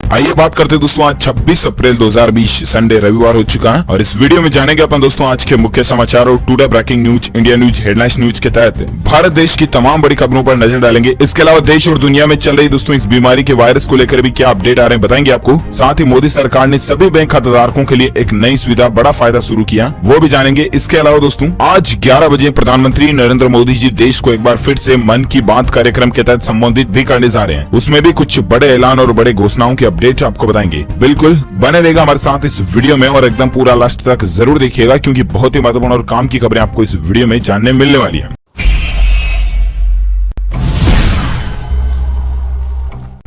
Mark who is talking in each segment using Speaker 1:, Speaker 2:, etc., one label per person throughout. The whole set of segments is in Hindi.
Speaker 1: आइए बात करते हैं दोस्तों, आज 26 अप्रैल 2020 संडे रविवार हो चुका है और इस वीडियो में जानेंगे अपन दोस्तों आज के मुख्य समाचार और today breaking news, India news, headlines news के तहत भारत देश की तमाम बड़ी खबरों पर नजर डालेंगे। इसके अलावा देश और दुनिया में चल रही दोस्तों इस बीमारी के वायरस को लेकर भी क्या अपडेट आ रहे हैं बताएंगे आपको। साथ ही मोदी सरकार ने सभी बैंक खाताधारकों के लिए एक नई सुविधा, बड़ा फायदा शुरू किया, वो भी जानेंगे। इसके अलावा दोस्तों आज 11 बजे प्रधानमंत्री नरेंद्र मोदी जी देश को एक बार फिर से मन की बात कार्यक्रम के तहत संबोधित भी करने जा रहे हैं। उसमें भी कुछ बड़े ऐलान और बड़े घोषणाओं के अपडेट आपको बताएंगे। बिल्कुल बने रहेगा हमारे साथ इस वीडियो में और एकदम पूरा लास्ट तक जरूर देखिएगा, क्योंकि बहुत ही महत्वपूर्ण और काम की खबरें आपको इस वीडियो में जानने मिलने वाली है।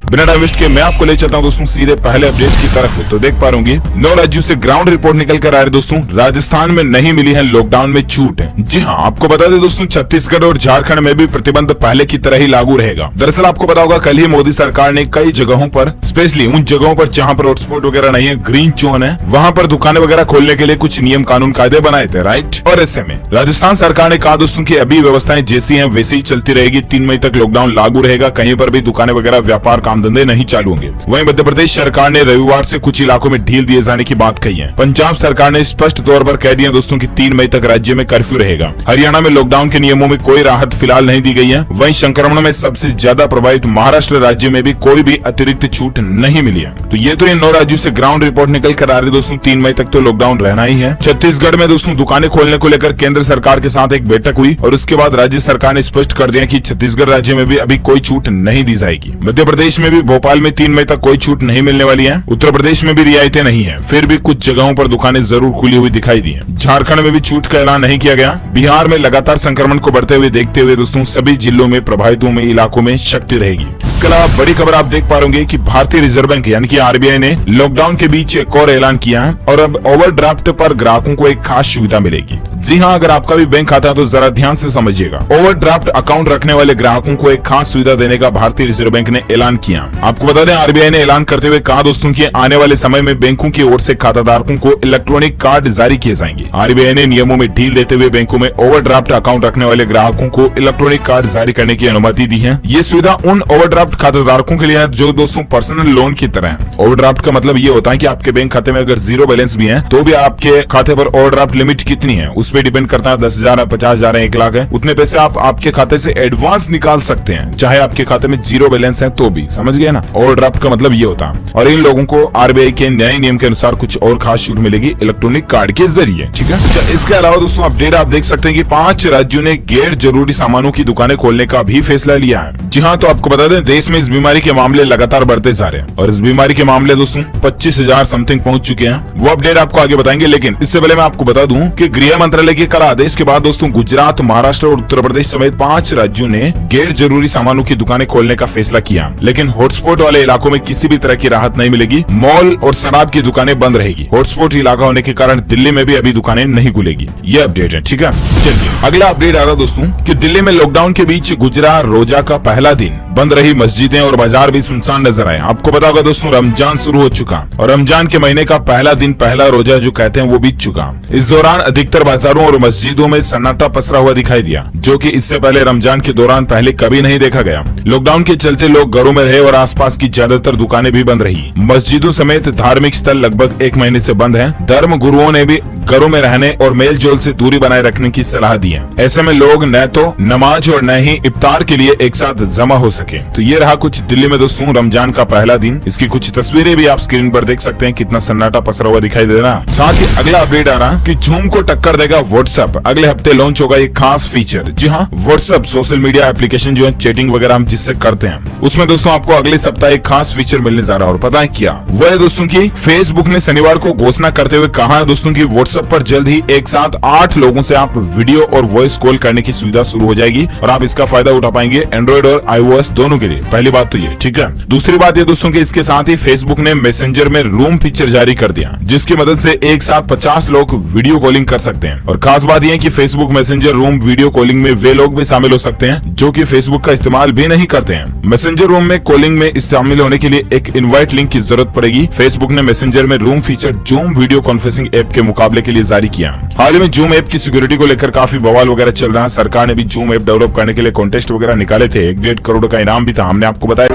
Speaker 1: बिना टाइम वेस्ट के मैं आपको ले चलता हूं दोस्तों सीधे पहले अपडेट की तरफ। तो देख पा रहे 9 राज्यों से ग्राउंड रिपोर्ट निकल कर आ रही दोस्तों। राजस्थान में नहीं मिली है लॉकडाउन में छूट। जी हां, आपको बता दें दोस्तों छत्तीसगढ़ और झारखंड में भी प्रतिबंध पहले की तरह ही लागू रहेगा। दरअसल आपको पता होगा कल ही मोदी सरकार ने कई जगहों पर, स्पेशली उन जगहों पर जहां पर हॉटस्पॉट वगैरह नहीं है, ग्रीन जोन है, वहां पर दुकानें वगैरह खोलने के लिए कुछ नियम कानून कायदे बनाए थे, राइट। और ऐसे में राजस्थान सरकार ने कहा दोस्तों की अभी व्यवस्थाएं जैसी है वैसे ही चलती रहेगी। 3 मई तक लॉकडाउन लागू रहेगा, कहीं पर भी दुकानें वगैरह, व्यापार, काम धंधे नहीं चालू। वहीं मध्य प्रदेश सरकार ने रविवार से कुछ इलाकों में ढील दिए जाने की बात कही है। पंजाब सरकार ने स्पष्ट तौर पर कह दिया दोस्तों कि 3 मई तक राज्य में कर्फ्यू रहेगा। हरियाणा में लॉकडाउन के नियमों में कोई राहत फिलहाल नहीं दी गई है। वहीं संक्रमण में सबसे ज्यादा प्रभावित महाराष्ट्र राज्य में भी कोई भी अतिरिक्त छूट नहीं मिली है। तो ये 9 राज्यों से ग्राउंड रिपोर्ट निकल कर आ रही दोस्तों। 3 मई तक तो लॉकडाउन रहना ही है। छत्तीसगढ़ में दोस्तों दुकानें खोलने को लेकर केंद्र सरकार के साथ एक बैठक हुई और उसके बाद राज्य सरकार ने स्पष्ट कर दिया कि छत्तीसगढ़ राज्य में भी अभी कोई छूट नहीं दी जाएगी। मध्य प्रदेश में भी भोपाल में 3 मई तक कोई छूट नहीं मिलने वाली है। उत्तर प्रदेश में भी रियायतें नहीं है, फिर भी कुछ जगहों पर दुकानें जरूर खुली हुई दिखाई दी हैं। झारखंड में भी छूट का ऐलान नहीं किया गया। बिहार में लगातार संक्रमण को बढ़ते हुए देखते हुए दोस्तों सभी जिलों में प्रभावितों में इलाकों में सख्ती रहेगी। इसके अलावा बड़ी खबर आप देख पा रहे कि भारतीय रिजर्व बैंक यानी कि आरबीआई ने लॉकडाउन के बीच एक और ऐलान किया है और अब ओवरड्राफ्ट पर ग्राहकों को एक खास सुविधा मिलेगी। जी हाँ, अगर आपका भी बैंक खाता है तो जरा ध्यान से समझिएगा। ओवरड्राफ्ट अकाउंट रखने वाले ग्राहकों को एक खास सुविधा देने का भारतीय रिजर्व बैंक ने ऐलान किया। आपको बता दें आरबीआई ने ऐलान करते हुए कहा दोस्तों कि आने वाले समय में बैंकों की ओर से खाताधारकों को इलेक्ट्रॉनिक कार्ड जारी किए जाएंगे। आरबीआई ने नियमों में ढील देते हुए बैंकों में ओवरड्राफ्ट अकाउंट रखने वाले ग्राहकों को इलेक्ट्रॉनिक कार्ड जारी करने की अनुमति दी है। ये सुविधा उन ओवरड्राफ्ट खाताधारकों के लिए है जो दोस्तों पर्सनल लोन की तरह है। ओवरड्राफ्ट का मतलब ये होता है कि आपके बैंक खाते में अगर 0 बैलेंस भी है तो भी आपके खाते पर ओवरड्राफ्ट लिमिट कितनी है उस पर डिपेंड करता है। 10,000 है, 50,000 है, 1 लाख है, उतने पैसे आप आपके खाते से एडवांस निकाल सकते हैं, चाहे आपके खाते में 0 बैलेंस है तो भी। समझ गए ना, ओवरड्राफ्ट का मतलब ये होता है। और इन लोगों को आरबीआई के नए नियम के अनुसार कुछ और खास छूट मिलेगी इलेक्ट्रॉनिक कार्ड के जरिए, ठीक है। इसके अलावा दोस्तों अपडेट आप देख सकते हैं कि 5 राज्यों ने गैर जरूरी सामानों की दुकानें खोलने का भी फैसला लिया है। जी हाँ, तो आपको बता दें देश में इस बीमारी के मामले लगातार बढ़ते जा रहे हैं और इस बीमारी के मामले दोस्तों 25,000 समथिंग पहुंच चुके हैं। वो अपडेट आपको आगे बताएंगे, लेकिन इससे पहले मैं आपको बता दूं कि गृह मंत्रालय के कल आदेश के बाद दोस्तों गुजरात, महाराष्ट्र और उत्तर प्रदेश समेत 5 राज्यों ने गैर जरूरी सामानों की दुकानें खोलने का फैसला किया। लेकिन हॉटस्पॉट वाले इलाकों में किसी भी तरह की राहत नहीं मिलेगी। मॉल और शराब की दुकानें बंद रहेगी। हॉटस्पॉट इलाका होने के कारण दिल्ली में भी अभी दुकानें नहीं खुलेगी। ये अपडेट है, ठीक है। चलिए अगला अपडेट आ रहा दोस्तों कि दिल्ली में लॉकडाउन के बीच गुजरा रोजा का पहला दिन। बंद रही मस्जिदें और बाजार भी सुनसान नजर आए। आपको पता होगा दोस्तों रमजान शुरू हो चुका और रमजान के महीने का पहला दिन, पहला रोजा जो कहते हैं वो बीत चुका। इस दौरान अधिकतर बाजारों और मस्जिदों में सन्नाटा पसरा हुआ दिखाई दिया, जो कि इससे पहले रमजान के दौरान पहले कभी नहीं देखा गया। लॉकडाउन के चलते लोग घरों में रहे और आसपास की ज्यादातर दुकानें भी बंद रही। मस्जिदों समेत धार्मिक स्थल लगभग 1 महीने से बंद हैं। धर्म गुरुओं ने भी घरों में रहने और मेल जोल से दूरी बनाए रखने की सलाह दी है। ऐसे में लोग न तो नमाज और न ही इफ्तार के लिए एक साथ जमा हो सके। तो ये रहा कुछ दिल्ली में दोस्तों रमजान का पहला दिन। इसकी कुछ तस्वीरें भी आप स्क्रीन पर देख सकते हैं, कितना सन्नाटा पसरा हुआ दिखाई दे रहा। साथ ही अगला अपडेट आ रहा कि जूम को टक्कर देगा व्हाट्सएप। अगले हफ्ते लॉन्च होगा एक खास फीचर। जी हाँ, व्हाट्सएप सोशल मीडिया एप्लीकेशन जो है, चैटिंग वगैरह हम जिससे करते हैं, उसमें दोस्तों आपको अगले सप्ताह एक खास फीचर मिलने जा रहा है। और पता है क्या वो है दोस्तों की फेसबुक ने शनिवार को घोषणा करते हुए कहा है दोस्तों की व्हाट्सएप पर जल्द ही एक साथ 8 लोगों से आप वीडियो और वॉइस कॉल करने की सुविधा शुरू हो जाएगी और आप इसका फायदा उठा पाएंगे एंड्रॉइड और iOS दोनों के लिए। पहली बात तो ये, ठीक है। दूसरी बात ये दोस्तों कि इसके साथ ही फेसबुक ने मैसेंजर में रूम फीचर जारी कर दिया, जिसकी मदद से एक साथ 50 लोग वीडियो कॉलिंग कर सकते हैं। और खास बात यह है कि Facebook messenger room video calling में वे लोग भी शामिल हो सकते हैं जो कि फेसबुक का इस्तेमाल भी नहीं करते हैं। मैसेंजर रूम में कॉलिंग में शामिल होने के लिए एक इनवाइट लिंक की जरूरत पड़ेगी। फेसबुक ने मैसेंजर में room feature zoom video conferencing app के मुकाबले के लिए जारी किया। हाल ही में जूम ऐप की सिक्योरिटी को लेकर काफी बवाल वगैरह चल रहा है। सरकार ने भी जूम ऐप डेवलप करने के लिए कॉन्टेस्ट वगैरह निकाले थे। 1.5 करोड़ का इनाम भी था, हमने आपको बताया।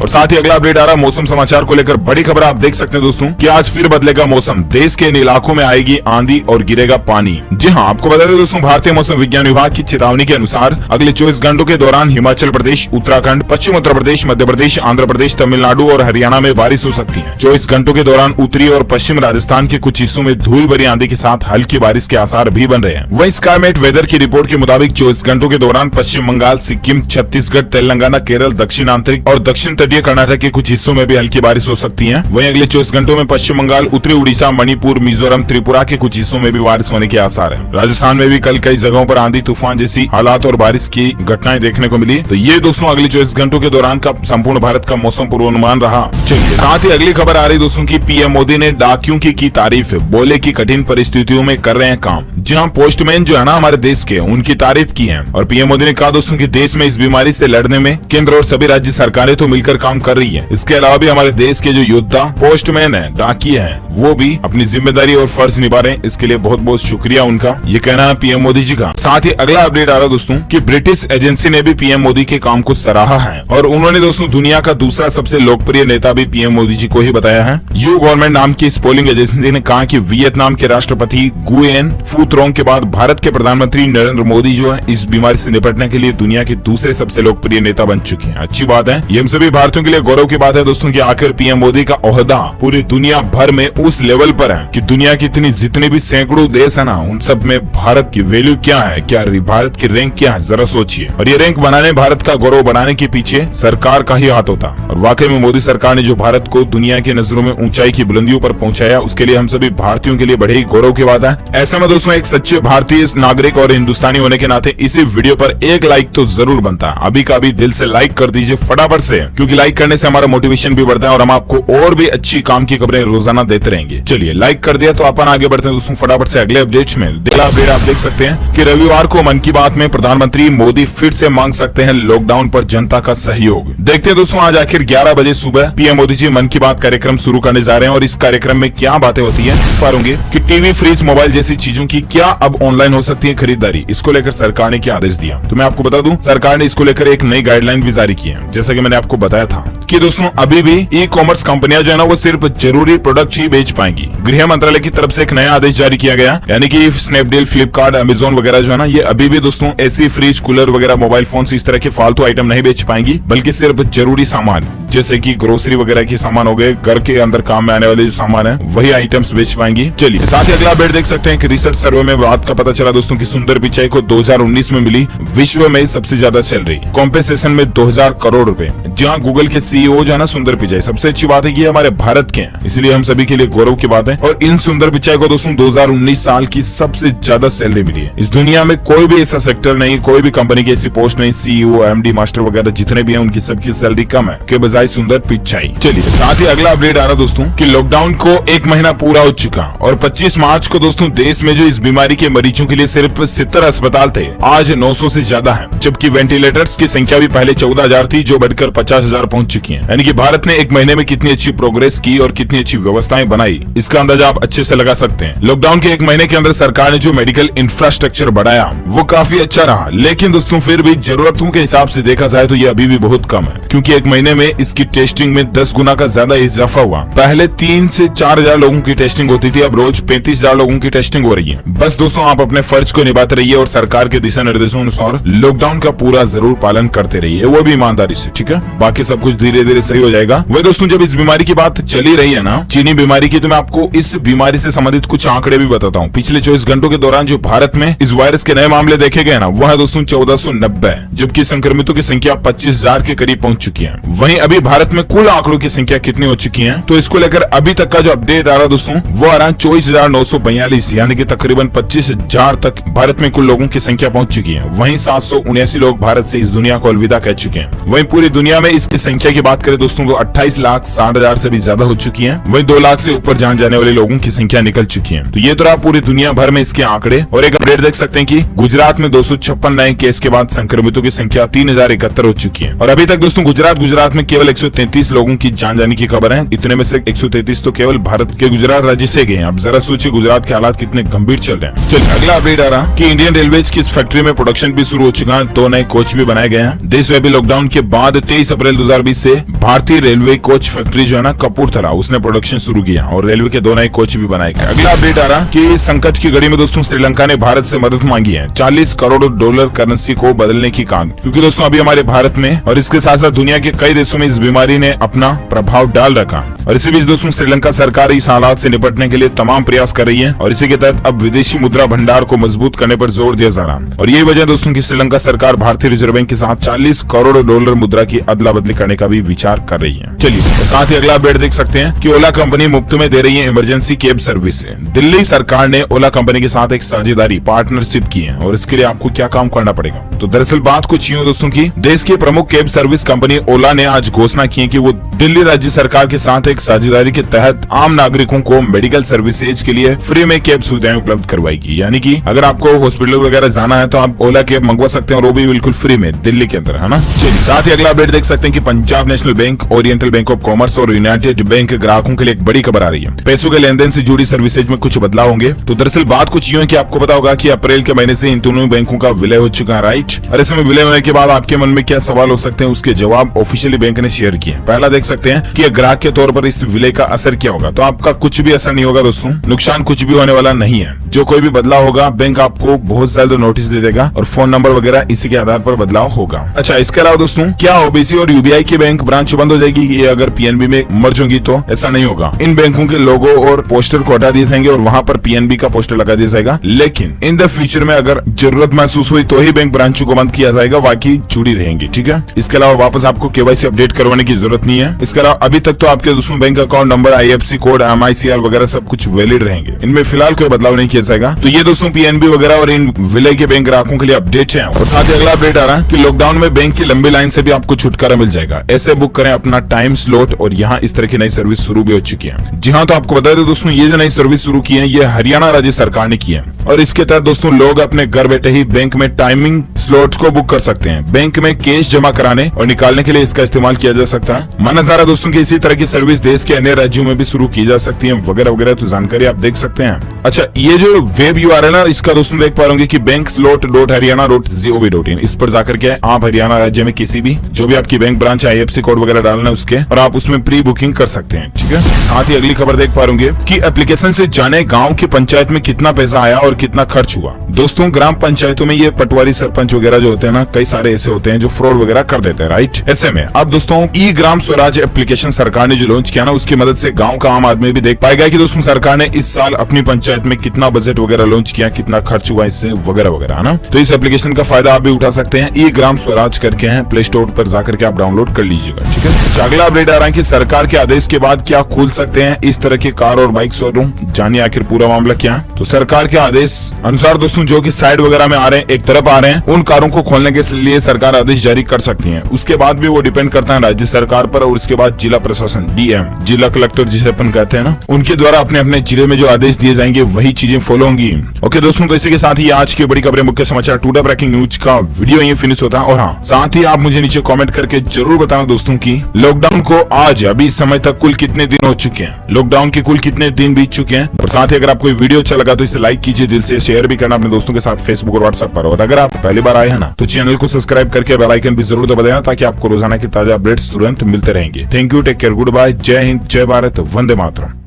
Speaker 1: और साथ ही अगला अपडेट आ रहा है मौसम समाचार को लेकर बड़ी खबर आप देख सकते हैं दोस्तों कि आज फिर बदलेगा मौसम, देश के इन इलाकों में आएगी आंधी और गिरेगा पानी। जी हाँ, आपको बता दें दोस्तों, भारतीय मौसम विज्ञान विभाग की चेतावनी के अनुसार अगले 24 घंटों के दौरान हिमाचल प्रदेश, उत्तराखंड, पश्चिम उत्तर प्रदेश, मध्य प्रदेश, आंध्र प्रदेश, तमिलनाडु और हरियाणा में बारिश हो सकती है। 24 घंटों के दौरान उत्तरी और पश्चिम राजस्थान के कुछ हिस्सों में धूल भरी आंधी के साथ हल्की बारिश के आसार भी बन रहे हैं। वहीं स्काईमेट वेदर की रिपोर्ट के मुताबिक 24 घंटों के दौरान पश्चिम बंगाल, सिक्किम, छत्तीसगढ़, तेलंगाना, केरल, दक्षिण आंतरिक और दक्षिण तटीय कर्नाटक के कुछ हिस्सों में भी हल्की बारिश हो सकती है। वहीं अगले 24 घंटों में पश्चिम बंगाल, उत्तरी उड़ीसा, मणिपुर, मिजोरम, त्रिपुरा के कुछ हिस्सों में भी बारिश होने के आसार है। राजस्थान में भी कल कई जगहों पर आंधी तूफान जैसी हालात और बारिश की घटनाएं देखने को मिली। तो ये दोस्तों अगले 24 घंटों के दौरान का संपूर्ण भारत का मौसम पूर्वानुमान रहा। चलिए साथ ही अगली खबर आ रही दोस्तों की पीएम मोदी ने डाकियों की तारीफ, बोले की कठिन परिस्थितियों में कर रहे हैं काम। जहाँ पोस्टमैन जो है ना हमारे देश के, उनकी तारीफ की है। और पीएम मोदी ने कहा दोस्तों की देश में इस बीमारी से लड़ने में केंद्र और सभी राज्य सरकारें तो मिलकर काम कर रही है। इसके अलावा भी हमारे देश के जो योद्धा पोस्टमैन है, डाकिया है, वो भी अपनी जिम्मेदारी और फर्ज निभा रहे हैं। इसके लिए बहुत बहुत शुक्रिया उनका, ये कहना है पीएम मोदी जी का। साथ ही अगला अपडेट आ रहा है दोस्तों कि ब्रिटिश एजेंसी ने भी पीएम मोदी के काम को सराहा है और उन्होंने दोस्तों दुनिया का दूसरा सबसे लोकप्रिय नेता भी पीएम मोदी जी को ही बताया है। यू गवर्नमेंट नाम की इस पोलिंग एजेंसी ने कहा कि वियतनाम के राष्ट्रपति गुयेन फू त्रोंग के बाद भारत के प्रधानमंत्री नरेंद्र मोदी जो है इस बीमारी से निपटने के लिए दुनिया के दूसरे सबसे लोकप्रिय नेता बन चुके हैं। अच्छी बात है, ये हम सभी भारतीयों के लिए गौरव की बात है दोस्तों कि आखिर पीएम मोदी का ओहदा पूरी दुनिया भर में उस लेवल पर है कि दुनिया की इतनी जितने भी सैकड़ों देश है ना, उन सब में भारत की वैल्यू क्या है, क्या भारत की रैंक क्या है, जरा सोचिए। और ये रैंक बनाने, भारत का गौरव बनाने के पीछे सरकार का ही हाथ होता। और वाकई में मोदी सरकार ने जो भारत को दुनिया की नजरों में ऊंचाई की बुलंदियों पर पहुंचाया, उसके लिए हम सभी भारतीयों के लिए बड़े ही गौरव की बात है। ऐसे में दोस्तों एक सच्चे भारतीय नागरिक और हिंदुस्तानी होने के नाते इसी वीडियो पर एक लाइक तो जरूर बनता है। अभी का अभी दिल से लाइक कर दीजिए फटाफट से, क्योंकि लाइक करने से हमारा मोटिवेशन भी बढ़ता है और हम आपको और भी अच्छी काम की खबरें रोजाना देते रहेंगे। चलिए लाइक कर दिया तो अपन आगे बढ़ते हैं दोस्तों फटाफट से अगले अपडेट्स में। अगला अपडेट आप देख सकते हैं कि रविवार को मन की बात में प्रधानमंत्री मोदी फिर से मांग सकते हैं लॉकडाउन पर जनता का सहयोग। देखते हैं दोस्तों आज आखिर 11 बजे सुबह पीएम मोदी जी मन की बात कार्यक्रम शुरू करने जा रहे हैं और इस कार्यक्रम में क्या बातें होती है पाएंगे कि टीवी, फ्रिज, मोबाइल जैसी चीजों की क्या अब ऑनलाइन हो सकती है खरीदारी। इसको लेकर सरकार ने क्या आदेश दिया, तो मैं आपको बता दूं सरकार ने इसको लेकर एक नई गाइडलाइन भी जारी की है। जैसा कि मैंने आपको बताया था कि दोस्तों अभी भी ई कॉमर्स कंपनियां जो है ना वो सिर्फ जरूरी प्रोडक्ट ही बेच पाएंगी। गृह मंत्रालय की तरफ से एक नया आदेश जारी किया गया, यानी कि स्नैपडील, फ्लिपकार्ट, अमेजोन वगैरह जो है ना, ये अभी भी दोस्तों एसी, फ्रिज, कूलर वगैरह, मोबाइल फोन इस तरह के फालतू आइटम नहीं बेच पाएंगी, बल्कि सिर्फ जरूरी सामान जैसे कि ग्रोसरी वगैरह के सामान हो गए, घर के अंदर काम में आने वाले जो सामान है वही आइटम्स बेच पाएंगी। चलिए साथ ही अगला अपडेट देख सकते हैं कि रिसर्च सर्वे में बात का पता चला दोस्तों कि सुंदर पिचाई को 2019 में मिली विश्व में सबसे ज्यादा सैलरी, कॉम्पेंसेशन में 2000 करोड़ रुपए। जहाँ गूगल के सीईओ जो है ना सुंदर पिचाई, सबसे अच्छी बात है कि हमारे भारत के हैं, इसलिए हम सभी के लिए गौरव की बात है। और इन सुंदर पिचाई को दोस्तों 2019 साल की सबसे ज्यादा सैलरी मिली है। इस दुनिया में कोई भी ऐसा सेक्टर नहीं, कोई भी कंपनी की ऐसी पोस्ट नहीं, सीईओ, एमडी, मास्टर वगैरह जितने भी हैं उनकी सबकी सैलरी कम है के बजाय सुंदर पिचाई। चलिए साथ ही अगला अपडेट आ रहा दोस्तों कि लॉकडाउन को 1 महीना पूरा हो चुका और 25 मार्च को दोस्तों देश में जो इस बीमारी के मरीजों के लिए सिर्फ 70 अस्पताल थे, आज 900 से ज्यादा है, जबकि वेंटिलेटर्स की संख्या भी पहले 14,000 थी जो बढ़कर 50,000 पहुंच चुकी है। यानी कि भारत ने 1 महीने में कितनी अच्छी प्रोग्रेस की और कितनी अच्छी व्यवस्थाएं बनाई, इसका अंदाजा आप अच्छे से लगा सकते हैं। लॉकडाउन के 1 महीने के अंदर सरकार ने जो मेडिकल इंफ्रास्ट्रक्चर बढ़ाया वो काफी अच्छा रहा, लेकिन दोस्तों फिर भी जरूरतों के हिसाब से देखा जाए तो ये अभी भी बहुत कम है, क्योंकि 1 महीने में इसकी टेस्टिंग में 10 गुना का ज्यादा इजाफा हुआ। पहले 3 से 4,000 लोगों की टेस्टिंग होती थी, अब रोज 35,000 लोगों की टेस्टिंग हो रही है। बस दोस्तों आप अपने फर्ज को निभाते रहिए और सरकार के दिशा निर्देशों अनुसार लॉकडाउन का पूरा जरूर पालन करते रहिए, वो भी ईमानदारी से, ठीक है। बाकी सब कुछ धीरे धीरे सही हो जाएगा। वही दोस्तों जब इस बीमारी की बात चली रही है ना, चीनी बीमारी की, तो मैं आपको इस बीमारी से संबंधित कुछ आंकड़े भी बताता हूँ। पिछले 24 घंटों के दौरान जो भारत में इस वायरस के नए मामले देखे गए ना, वो है दोस्तों 1490, जबकि संक्रमितों की संख्या 25,000 के करीब पहुंच चुकी है। वहीं अभी भारत में कुल आंकड़ों की संख्या कितनी हो चुकी है, तो इसको लेकर अभी तक का जो अपडेट आ रहा दोस्तों वो आ रहा है 24,942, यानी कि तकरीबन 25,000 तक भारत में कुल लोगों की संख्या पहुंच चुकी है। वहीं 779 लोग भारत से इस दुनिया को अलविदा कह चुके हैं। वहीं पूरी दुनिया में इसकी संख्या की बात करें दोस्तों तो 28,60,000 से भी ज्यादा हो चुकी है। वहीं 2 लाख से ऊपर जान जाने वाले लोगों की संख्या निकल चुकी है। तो ये तो रहा पूरी दुनिया भर में इसके आंकड़े। और एक अपडेट देख सकते हैं कि गुजरात में 256 नए केस के बाद संक्रमितों की संख्या 3071 हो चुकी है। और अभी तक दोस्तों गुजरात में केवल 133 लोगों की जान जाने की खबर है। इतने में से 133 तो केवल भारत के गुजरात राज्य से गए हैं। अब जरा सोचिए गुजरात के हालात कितने गंभीर चल रहे हैं। चलिए अगला अपडेट आ रहा कि इंडियन रेलवेज की इस फैक्ट्री में प्रोडक्शन भी शुरू हो चुका है। 2 नए कोच भी बनाए गए हैं। देशव्यापी लॉकडाउन के बाद 23 अप्रैल 2020 से भारतीय रेलवे कोच फैक्ट्री जो है ना कपूरथला, उसने प्रोडक्शन शुरू किया और रेलवे के 2 नए कोच भी बनाए गए। अगला अपडेट आ रहा कि संकट की घड़ी में दोस्तों श्रीलंका ने भारत से मदद मांगी है $40 करोड़ करेंसी को बदलने की काम, क्योंकि दोस्तों अभी हमारे भारत में और इसके साथ साथ दुनिया के कई देशों में इस बीमारी ने अपना प्रभाव डाल रखा। और इसी बीच दोस्तों श्रीलंका सरकार इस हालात से निपटने के लिए तमाम प्रयास कर रही है और इसी के तहत अब विदेशी मुद्रा भंडार को मजबूत करने पर जोर दिया जा रहा है। और यही वजह दोस्तों की श्रीलंका सरकार भारतीय रिजर्व बैंक के साथ $40 करोड़ मुद्रा की अदला बदली करने का भी विचार कर रही है। चलिए तो साथ ही अगला अपडेट देख सकते हैं कि ओला कंपनी मुफ्त में दे रही है इमरजेंसी कैब सर्विस। दिल्ली सरकार ने ओला कंपनी के साथ एक साझेदारी पार्टनरशिप की है और इसके लिए आपको क्या काम करना पड़ेगा। तो दरअसल बात कुछ यूं दोस्तों की, देश की प्रमुख कैब सर्विस कंपनी ओला ने आज घोषणा की है कि वो दिल्ली राज्य सरकार के साथ एक साझेदारी के तहत आम नागरिकों को मेडिकल सर्विसेज के लिए फ्री में कैब सुविधाएं उपलब्ध करवाएगी। यानी कि अगर आपको हॉस्पिटल वगैरह जाना है तो आप ओला कैब मंगवा सकते हैं और वो भी बिल्कुल फ्री में दिल्ली के अंदर, है ना। चलिए साथ ही अगला अपडेट देख सकते हैं कि Punjab national bank, oriental bank of commerce और यूनाइटेड बैंक ग्राहकों के लिए एक बड़ी खबर आ रही है। पैसों के लेन देन से जुड़ी सर्विसेज में कुछ बदलाव होंगे। तो दरअसल बात कुछ यूं है कि आपको पता होगा कि अप्रैल के महीने से इन दोनों बैंकों का विलय हो चुका है, राइट। और इसमें विलय होने के बाद आपके मन में क्या सवाल हो सकते हैं, उसके जवाब ऑफिशियली बैंक ने शेयर किए। पहला देख सकते हैं कि ग्राहक के तौर पर इस विलय का असर क्या होगा। तो आपका कुछ भी असर नहीं होगा दोस्तों, नुकसान कुछ भी होने वाला नहीं है। जो कोई भी बदलाव होगा बैंक आपको बहुत जल्द नोटिस दे देगा और फोन नंबर वगैरह इसी के आधार पर बदलाव होगा। अच्छा, इसके अलावा दोस्तों क्या ओबीसी और यूबीआई की बैंक ब्रांच बंद हो जाएगी ये अगर पीएनबी में मर्ज होंगी? तो ऐसा नहीं होगा। इन बैंकों के लोगो और पोस्टर को हटा दिए जाएंगे और वहां पर पीएनबी का पोस्टर लगा दिया जाएगा। लेकिन इन द फ्यूचर में अगर जरूरत महसूस हुई तो ही बैंक ब्रांचों को बंद किया जाएगा, बाकी जुड़ी रहेंगी, ठीक है। इसके अलावा वापस आपको केवाईसी अपडेट करवाने की जरूरत नहीं है। इसके अलावा अभी तक तो आपके दोस्तों bank account number, IFSC code, MICR वगैरह सब कुछ वैलिड रहेंगे। इनमें फिलहाल कोई बदलाव नहीं किया जाएगा। तो ये दोस्तों पीएनबी वगैरह और इन विलय के बैंक ग्राहकों के लिए अपडेट है। और साथ ही अगला अपडेट आ रहा है कि लॉकडाउन में बैंक की लंबी लाइन से भी आपको छुटकारा मिल जाएगा। ऐसे बुक करें अपना टाइम स्लॉट और यहाँ इस तरह की नई सर्विस शुरू भी हो चुकी है। जी हाँ, तो आपको बता दें दोस्तों ये जो नई सर्विस शुरू की है ये हरियाणा राज्य सरकार ने की है और इसके तहत दोस्तों लोग अपने घर बैठे ही बैंक में टाइमिंग स्लॉट को बुक कर सकते हैं। बैंक में कैश जमा कराने और निकालने के लिए इसका इस्तेमाल किया जा सकता है। माना जा रहा दोस्तों की इसी तरह की सर्विस देश के अन्य राज्यों में भी शुरू की जा सकती है वगैरह वगैरह। तो जानकारी आप देख सकते हैं। अच्छा, ये जो वेब यूआरएल है इसका दोस्तों देख पा रहे कि bankslot.haryana.gov.in, इस पर जाकर के आप हरियाणा राज्य में किसी भी जो भी आपकी बैंक ब्रांच आईएफएससी कोड वगैरह डालना है उसके और आप उसमें प्री बुकिंग कर सकते हैं, ठीक है। साथ ही अगली खबर देख पा रहे कि एप्लीकेशन से जाने गांव की पंचायत में कितना पैसा आया और कितना खर्च हुआ। दोस्तों ग्राम पंचायतों में ये पटवारी सरपंच वगैरह जो होते हैं ना, कई सारे ऐसे होते हैं जो फ्रॉड वगैरह कर देते हैं, राइट। ऐसे में अब दोस्तों ई ग्राम स्वराज एप्लीकेशन सरकार ने जो लॉन्च किया ना, उसकी मदद से गाँव का आम आदमी भी देख पाएगा कि दोस्तों सरकार ने इस साल अपनी पंचायत में कितना बजट वगैरह लॉन्च किया, कितना खर्च हुआ इससे वगैरह वगैरह, है ना। तो इस एप्लीकेशन का फायदा आप भी उठा सकते हैं। ई ग्राम स्वराज करके हैं, प्ले स्टोर पर जाकर के आप डाउनलोड कर लीजिएगा, ठीक है। अगला अपडेट आ रहा है कि सरकार के आदेश के बाद क्या खुल सकते हैं इस तरह के कार और बाइक शोरूम। जानिए आखिर पूरा मामला क्या है। तो सरकार के आदेश अनुसार दोस्तों जो कि साइड वगैरह में आ रहे हैं, एक तरफ आ रहे हैं, उन कारों को खोलने के लिए सरकार आदेश जारी कर सकती है। उसके बाद भी वो डिपेंड करता है राज्य सरकार पर और उसके बाद जिला प्रशासन, डीएम, जिला कलेक्टर जिसे अपन कहते हैं ना, उनके द्वारा अपने अपने जिले में जो आदेश दिए जाएंगे वही चीजें फॉलो होंगी। ओके दोस्तों, तो इसी के साथ ही आज की बड़ी खबरें, मुख्य समाचार, टुडे ब्रेकिंग न्यूज का वीडियो यही फिनिश होता है। और हाँ, साथ ही आप मुझे नीचे कमेंट करके जरूर बताना दोस्तों की लॉकडाउन को आज अभी इस समय तक कुल कितने दिन हो चुके हैं, लॉकडाउन के कुल कितने दिन बीत चुके हैं। और साथ ही अगर आपको वीडियो अच्छा लगा तो इसे लाइक कीजिए, दिल से शेयर भी करना अपने दोस्तों के साथ फेसबुक और व्हाट्सएप पर। और अगर आप पहली बार आए हैं ना तो चैनल को सब्सक्राइब करके बेल आइकन भी जरूर दबा देना ताकि आपको रोजाना के ताजा अपडेट्स तुरंत मिलते रहेंगे। Thank you, take care, good bye, जय हिंद, जय भारत, वंदे मातरम।